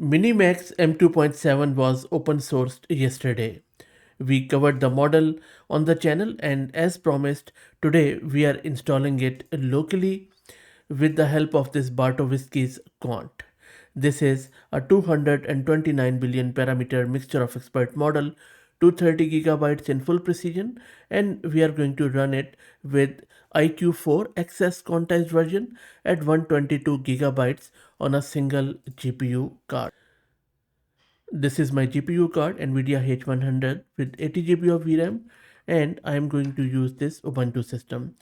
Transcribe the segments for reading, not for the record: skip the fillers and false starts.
MiniMax M2.7 was open sourced yesterday. We covered the model on the channel, and as promised, today we are installing it locally with the help of this Bartowiski's quant. This is a 229 billion parameter mixture of expert model, 230 gigabytes in full precision, and we are going to run it with IQ4 XS quantized version at 122 gigabytes on a single GPU card. This is my GPU card, NVIDIA H100 with 80 GB of VRAM, and I am going to use this Ubuntu system.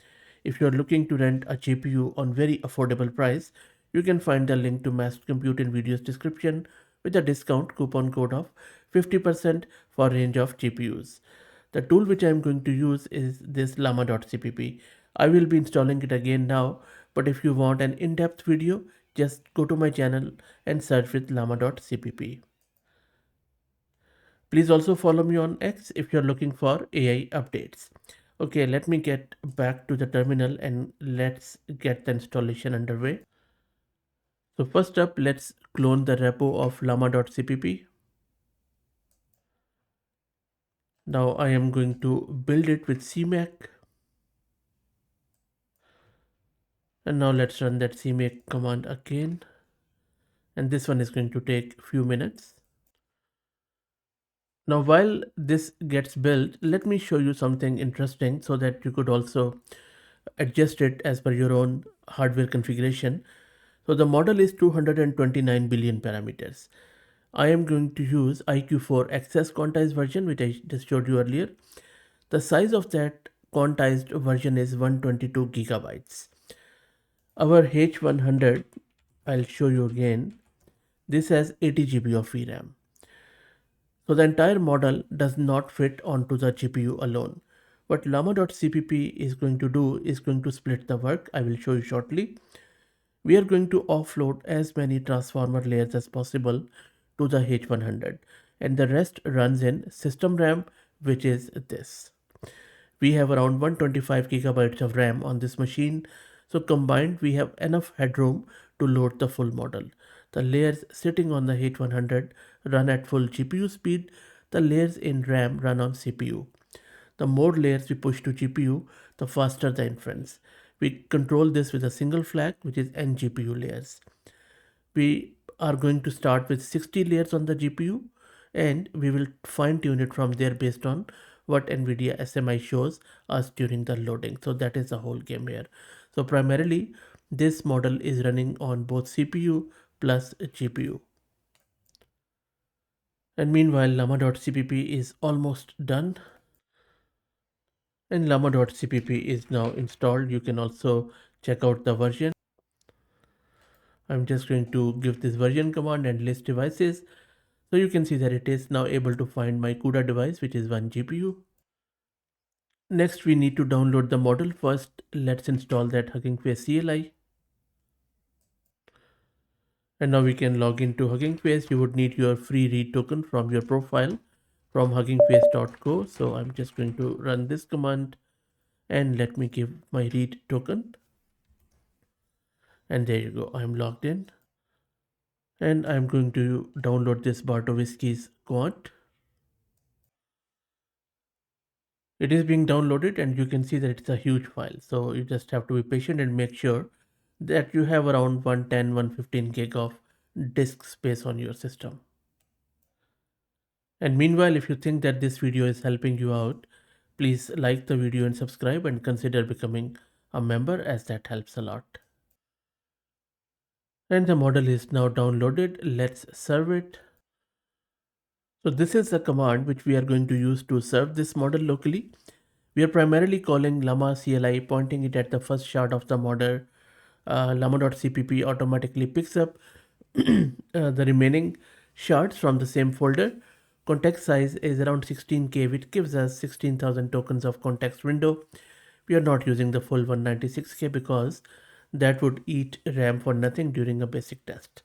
If you are looking to rent a GPU on very affordable price, you can find the link to Mass Compute in video's description with a discount coupon code of 50% for range of GPUs. The tool which I am going to use is this llama.cpp. I will be installing it again now, but if you want an in-depth video, just go to my channel and search with llama.cpp. Please also follow me on X if you're looking for AI updates. Okay, let me get back to the terminal and let's get the installation underway. So first up, let's clone the repo of llama.cpp. Now I am going to build it with CMake. And now let's run that CMake command again. And this one is going to take a few minutes. Now while this gets built, let me show you something interesting so that you could also adjust it as per your own hardware configuration. So the model is 229 billion parameters. I am going to use IQ4 XS quantized version, which I just showed you earlier. The size of that quantized version is 122 gigabytes. Our H100, I'll show you again. This has 80 GB of VRAM. So the entire model does not fit onto the GPU alone. What llama.cpp is going to do is going to split the work. I will show you shortly. We are going to offload as many transformer layers as possible to the H100, and the rest runs in system RAM, which is this. We have around 125 gigabytes of RAM on this machine, so combined we have enough headroom to load the full model. The layers sitting on the H100 run at full GPU speed. The layers in RAM run on CPU. The more layers we push to GPU, the faster the inference. We control this with a single flag, which is n GPU layers. We are going to start with 60 layers on the GPU, and we will fine tune it from there based on what NVIDIA SMI shows us during the loading. So that is the whole game here. So primarily, this model is running on both CPU plus GPU. And meanwhile, llama.cpp is almost done. And llama.cpp is now installed. You can also check out the version. I'm just going to give this version command and list devices. So you can see that it is now able to find my CUDA device, which is one GPU. Next, we need to download the model. First, let's install that Hugging Face CLI. And now we can log into Hugging Face. You would need your free read token from your profile from huggingface.co. So I'm just going to run this command and let me give my read token. And there you go, I'm logged in. And I'm going to download this Bartowiski's quant. It is being downloaded and you can see that it's a huge file. So you just have to be patient and make sure that you have around 110, 115 gig of disk space on your system. And meanwhile, if you think that this video is helping you out, please like the video and subscribe and consider becoming a member, as that helps a lot. And the model is now downloaded. Let's serve it. So this is the command which we are going to use to serve this model locally. We are primarily calling llama CLI, pointing it at the first shard of the model. Llama.cpp automatically picks up the remaining shards from the same folder. Context size is around 16K, which gives us 16,000 tokens of context window. We are not using the full 196K because that would eat RAM for nothing during a basic test.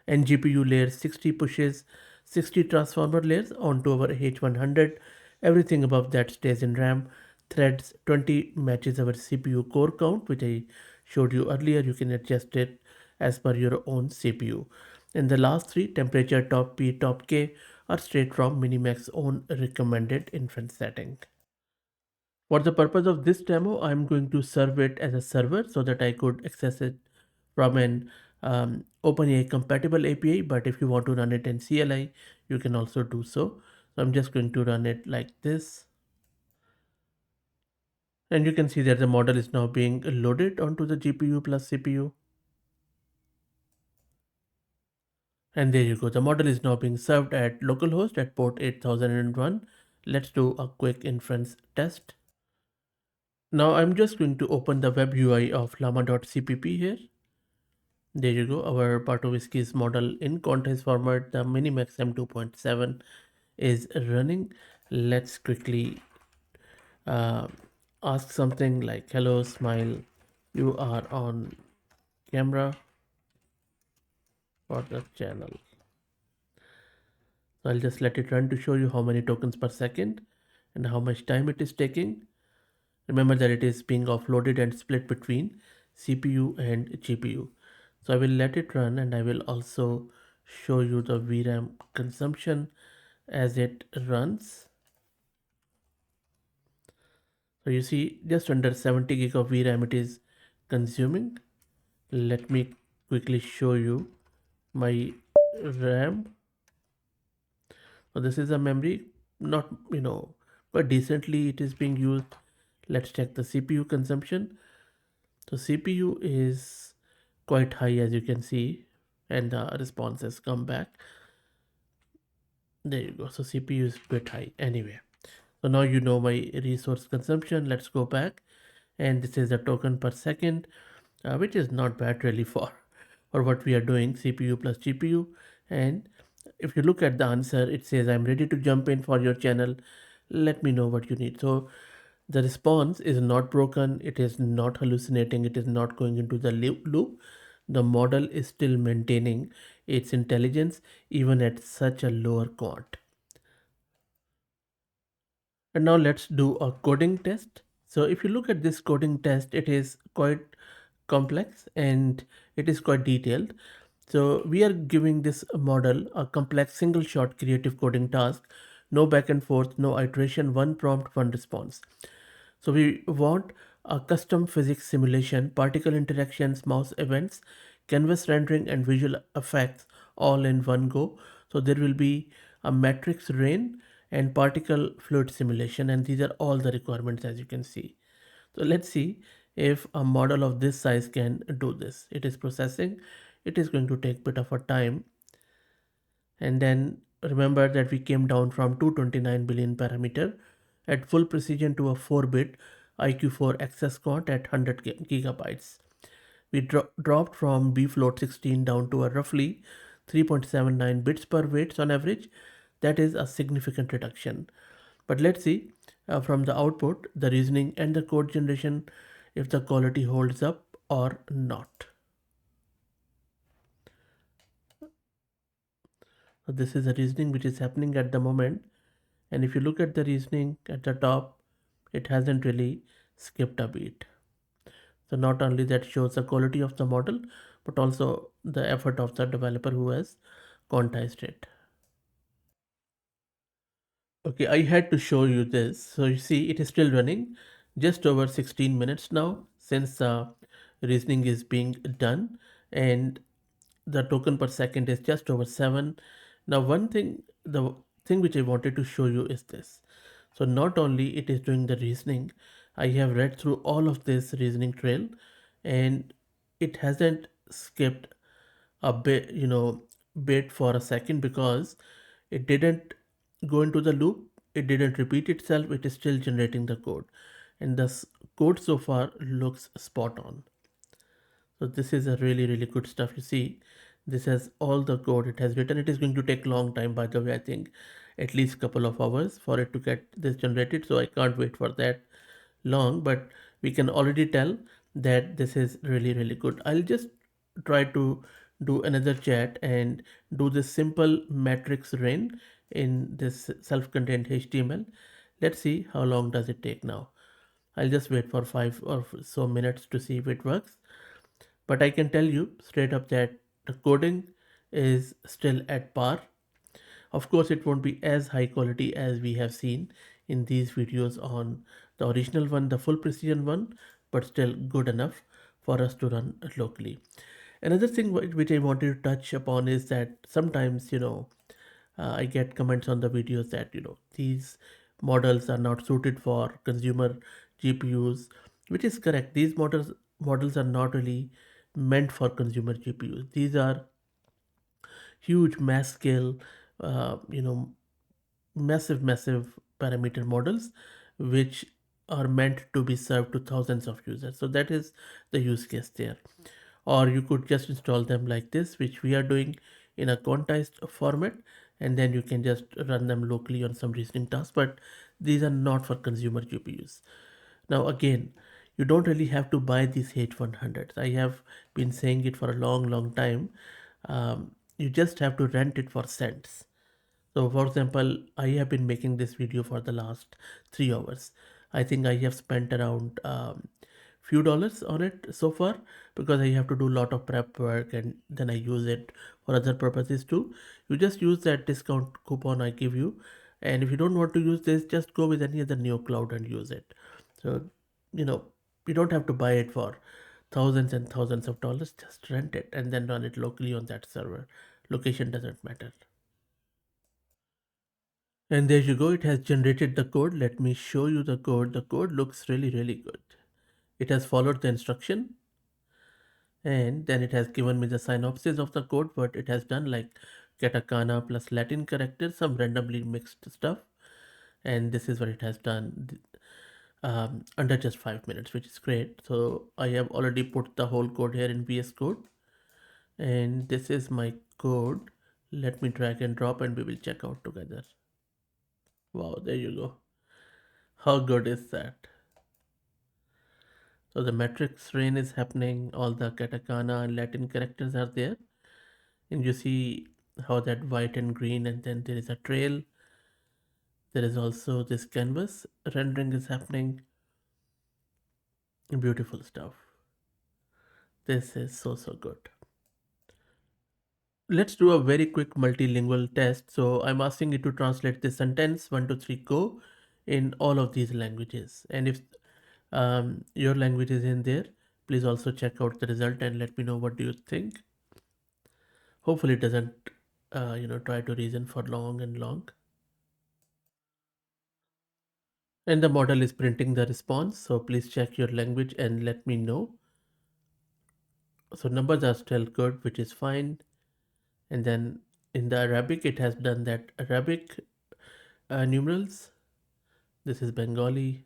And GPU layer 60 pushes 60 transformer layers onto our H100. Everything above that stays in RAM. Threads 20 matches our CPU core count, which I showed you earlier. You can adjust it as per your own CPU. And the last three, temperature, top P, top K, are straight from MiniMax's own recommended inference setting. For the purpose of this demo, I'm going to serve it as a server so that I could access it from an OpenAI compatible API. But if you want to run it in CLI, you can also do so. So I'm just going to run it like this. And you can see that the model is now being loaded onto the GPU plus CPU. And there you go. The model is now being served at localhost at port 8001. Let's do a quick inference test. Now I'm just going to open the web UI of llama.cpp here. There you go. Our Bartowiski's model in context format, the MiniMax M2.7 is running. Let's quickly uh, ask something like, hello, smile. You are on camera for the channel. So I'll just let it run to show you how many tokens per second and how much time it is taking. Remember that it is being offloaded and split between CPU and GPU. So I will let it run and I will also show you the VRAM consumption as it runs. So you see just under 70 gig of VRAM it is consuming. Let me quickly show you my RAM. So this is a memory, not but decently it is being used. Let's check the CPU consumption. So CPU is quite high as you can see, and the response has come back. There you go. So CPU is a bit high anyway. So now you know my resource consumption. Let's go back, and this is a token per second, which is not bad really for what we are doing, CPU plus GPU. And if you look at the answer, it says I'm ready to jump in for your channel. Let me know what you need. So the response is not broken, it is not hallucinating, it is not going into the loop. The model is still maintaining its intelligence even at such a lower quant. And now let's do a coding test. So if you look at this coding test, it is quite complex and it is quite detailed. So we are giving this model a complex single shot creative coding task, no back and forth, no iteration, one prompt, one response. So we want a custom physics simulation, particle interactions, mouse events, canvas rendering, and visual effects all in one go. So there will be a matrix rain and particle fluid simulation, and these are all the requirements as you can see. So let's see if a model of this size can do this. It is processing. It is going to take a bit of a time. And then remember that we came down from 229 billion parameter at full precision to a 4-bit IQ4 access count at 100 gigabytes. We dropped from bfloat 16 down to a roughly 3.79 bits per weights on average. That is a significant reduction. But let's see from the output, the reasoning and the code generation, if the quality holds up or not. So this is the reasoning which is happening at the moment. And if you look at the reasoning at the top, it hasn't really skipped a beat. So not only that shows the quality of the model, but also the effort of the developer who has quantized it. Okay, I had to show you this. So you see it is still running just over 16 minutes now since reasoning is being done, and the token per second is just over 7. Now the thing which I wanted to show you is this. So not only it is doing the reasoning, I have read through all of this reasoning trail and it hasn't skipped a bit for a second because it didn't go into the loop, it didn't repeat itself, it is still generating the code. And the code so far looks spot on. So this is a really good stuff. You see, this has all the code it has written. It is going to take long time, by the way. I think at least couple of hours for it to get this generated. So I can't wait for that long, but we can already tell that this is really good. I'll just try to do another chat and do this simple matrix rain in this self-contained HTML. Let's see how long does it take now. I'll just wait for 5 or so minutes to see if it works. But I can tell you straight up that the coding is still at par. Of course, it won't be as high quality as we have seen in these videos on the original one, the full precision one, but still good enough for us to run locally. Another thing which I wanted to touch upon is that sometimes, I get comments on the videos that, these models are not suited for consumer GPUs, which is correct. These models are not really meant for consumer GPUs. These are huge mass scale, massive parameter models which are meant to be served to thousands of users. So that is the use case there. Or you could just install them like this, which we are doing in a quantized format, and then you can just run them locally on some reasoning tasks. But these are not for consumer GPUs. Now again, you don't really have to buy these H100s. I have been saying it for a long time. You just have to rent it for cents. So for example, I have been making this video for the last 3 hours. I think I have spent around few dollars on it so far, because I have to do a lot of prep work and then I use it for other purposes too. You just use that discount coupon I give you, and if you don't want to use this, just go with any other neo cloud and use it. So, you know, you don't have to buy it for thousands and thousands of dollars. Just rent it and then run it locally on that server. Location doesn't matter. And there you go, it has generated the code. Let me show you the code. The code looks really good. It has followed the instruction, and then it has given me the synopsis of the code, what it has done, like katakana plus Latin characters, some randomly mixed stuff. And this is what it has done under just 5 minutes, which is great. So I have already put the whole code here in VS Code, and this is my code. Let me drag and drop and we will check out together. Wow, there you go. How good is that? So the matrix rain is happening, all the katakana and Latin characters are there, and you see how that white and green, and then there is a trail. There is also this canvas rendering is happening. Beautiful stuff. This is so good. Let's do a very quick multilingual test. So I'm asking you to translate this sentence 1, 2, 3, go in all of these languages. And if your language is in there, please also check out the result and let me know what do you think. Hopefully it doesn't try to reason for long and long. And the model is printing the response, so please check your language and let me know. So numbers are still good, which is fine. And then in the Arabic, it has done that Arabic numerals. This is Bengali,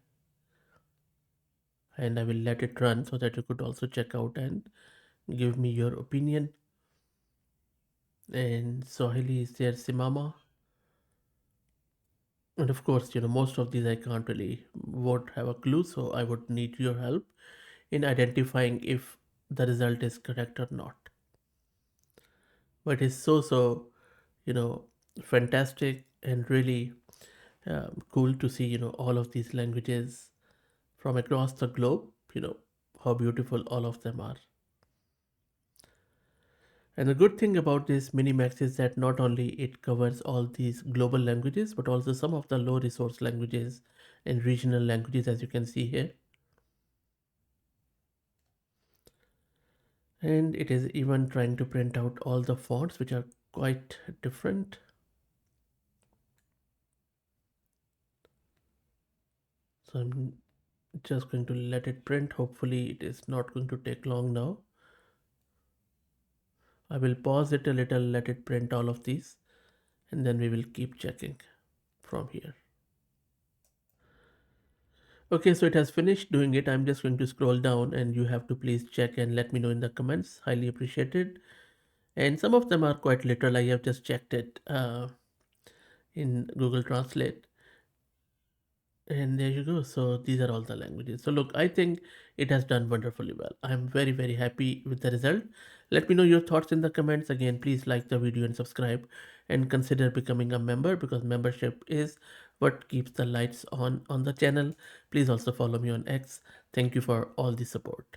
and I will let it run so that you could also check out and give me your opinion. And Swahili is there, Simama. And of course, most of these I can't really won't have a clue, so I would need your help in identifying if the result is correct or not. But it's so you know fantastic and really cool to see all of these languages from across the globe. How beautiful all of them are. And the good thing about this Minimax is that not only it covers all these global languages, but also some of the low resource languages and regional languages, as you can see here. And it is even trying to print out all the fonts, which are quite different. So I'm just going to let it print. Hopefully it is not going to take long now. I will pause it a little, let it print all of these, and then we will keep checking from here. Okay, so it has finished doing it. I'm just going to scroll down and you have to please check and let me know in the comments. Highly appreciated. And some of them are quite literal. I have just checked it in Google Translate. And there you go. So these are all the languages. So look, I think it has done wonderfully well. I'm very happy with the result. Let me know your thoughts in the comments. Again, please like the video and subscribe and consider becoming a member, because membership is what keeps the lights on the channel. Please also follow me on X. Thank you for all the support.